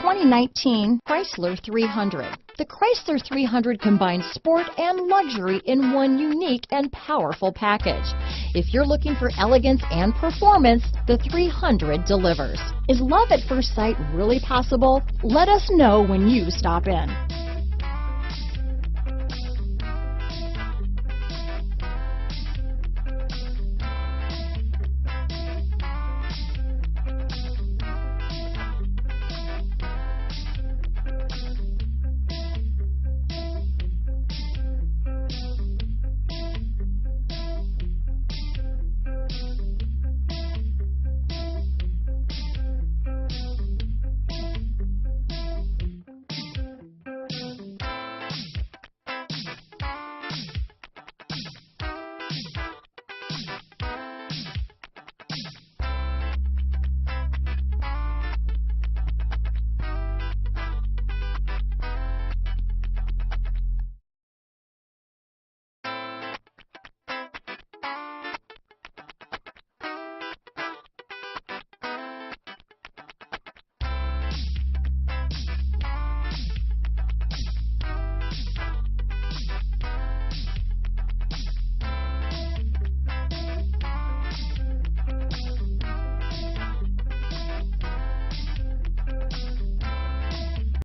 2019 Chrysler 300. The Chrysler 300 combines sport and luxury in one unique and powerful package. If you're looking for elegance and performance, the 300 delivers. Is love at first sight really possible? Let us know when you stop in.